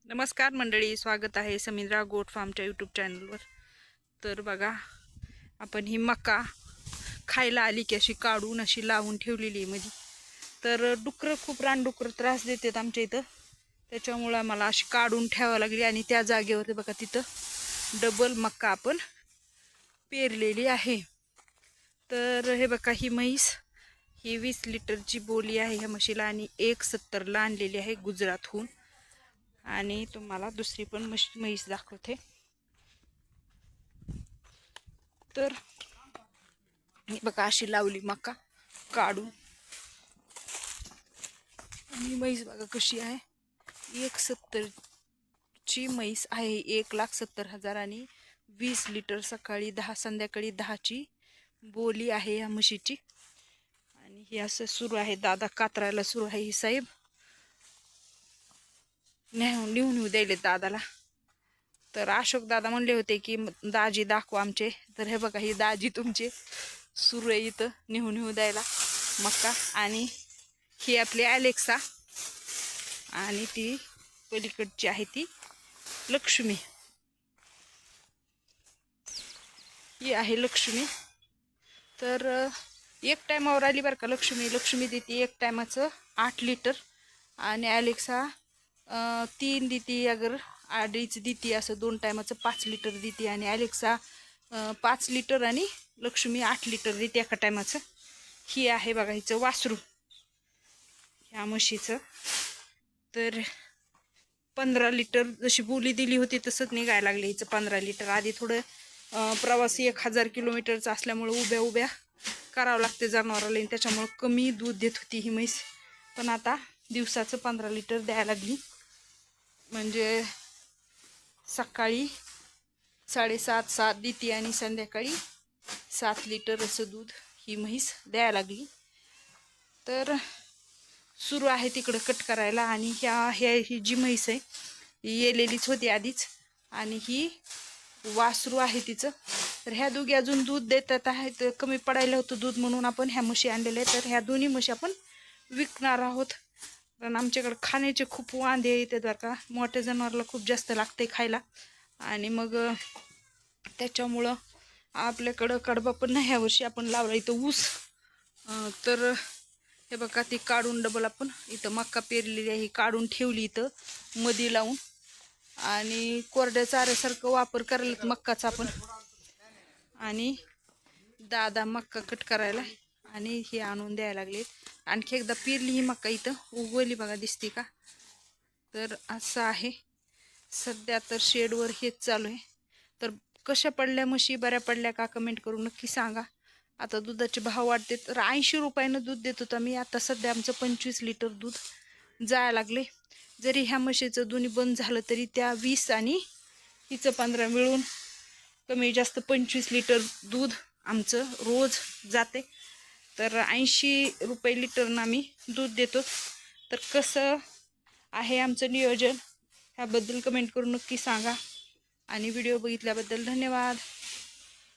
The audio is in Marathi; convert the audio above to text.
नमस्कार मंडळी, स्वागत आहे समिंद्रा गोट फार्मच्या यूट्यूब चॅनलवर. तर बघा, आपण ही मका खायला आली की अशी काढून अशी लावून ठेवलेली आहे मध्ये. तर डुकरं खूप रानडुकरं त्रास देतात आमच्या इथं, त्याच्यामुळं आम्हाला अशी काढून ठेवावं लागली. आणि त्या जागेवर बघा तिथं डबल मका आपण पेरलेली आहे. तर हे बघा, ही म्हैस ही 20 लिटरची बोली आहे ह्या म्हशीला आणि 1,70ला आणलेली आहे गुजरातहून. आणि तुम्हाला दुसरी पण म्हैस दाखवते. तर ही बघा अशी लावली मका काढून. आणि म्हैस बघा कशी आहे, 1,70ची म्हैस आहे. 1,70,000 आणि 20 लिटर सकाळी 10 संध्याकाळी 10ची बोली आहे या म्हशीची. आणि हे असं सुरू आहे, दादा कातरायला सुरू आहे. ही साहेब नेऊन द्यायले दादाला. तर अशोक दादा म्हणले होते की दाजी दाखवा आमचे. तर हे बघा, ही दाजी तुमचे सुरू आहे इथं नेऊन द्यायला मक्का. आणि ही आपली अलेक्सा आणि ती पलीकडची आहे ती लक्ष्मी. ही आहे लक्ष्मी. तर एक टायमावर आली बरं का लक्ष्मी देते एक टायमाचं 8 लिटर. आणि अलेक्सा 3 देते, अगर 2.5 देते, असं 2 टायमाचं 5 लिटर देते. आणि अलेक्सा 5 लिटर आणि लक्ष्मी 8 लिटर देते एका टायमाचं. ही आहे बघा हिचं वासरू ह्या म्हशीचं. तर 15 लिटर जशी बोली दिली होती तसंच निघायला लागले हिचं 15 लिटर. आधी थोडं प्रवासी 1000 किलोमीटरचं असल्यामुळं उभ्या करावं लागते जनावराला, त्याच्यामुळं कमी दूध देत होती ही म्हैस. पण आता दिवसाचं 15 लिटर द्यायला लागली. म्हणजे सकाळी 7:30 देते आणि संध्याकाळी 7 लिटर असं दूध ही म्हैस द्यायला लागली. तर सुरू आहे तिकडं कट करायला. आणि ही जी म्हैस आहे ही येलेलीच होती आधीच. आणि ही वासरू आहे तिचं. तर ह्या दोघी अजून दूध देतात आहेत, कमी पडायला होतं दूध म्हणून आपण ह्या म्हशी आणलेल्या आहेत. तर ह्या दोन्ही म्हशी आपण विकणार आहोत, कारण आमच्याकडे खाण्याचे खूप वांदे येतात बरं का. मोठ्या जनावराला खूप जास्त लागते खायला. आणि मग त्याच्यामुळं आपल्याकडं कडबा पण नाही. ह्या वर्षी आपण लावला इथं ऊस. तर हे बघा, ती काढून डबल आपण इथं मक्का पेरलेली आहे, काढून ठेवली इथं मधी लावून. आणि कोरड्या चाऱ्यासारखं वापर करायला मक्काचा आपण. आणि दादा मक्का कट करायला आणि हे आणून द्यायला लागले. आणखी एकदा पेरली ही मक्का इथं उगवली बघा, दिसते का. तर असं आहे सध्या. तर शेडवर हेच चालू आहे. तर कशा पडल्या म्हशी, बऱ्या पडल्या का, कमेंट करून नक्की सांगा. आता दुधाचे भाव वाढते. तर 80 रुपयानं दूध देत होतं मी, आता सध्या आमचं 25 लिटर दूध जायला लागले. जरी ह्या म्हशीचं दोन्ही बंद झालं तरी त्या 20 आणि हिचं 15 मिळून कमी जास्त 25 लिटर दूध आमचं रोज जाते. तर 80 रुपये लिटरनं आम्ही दूध देतो. तर कसं आहे आमचं नियोजन ह्याबद्दल कमेंट करून नक्की सांगा. आणि व्हिडिओ बघितल्याबद्दल धन्यवाद.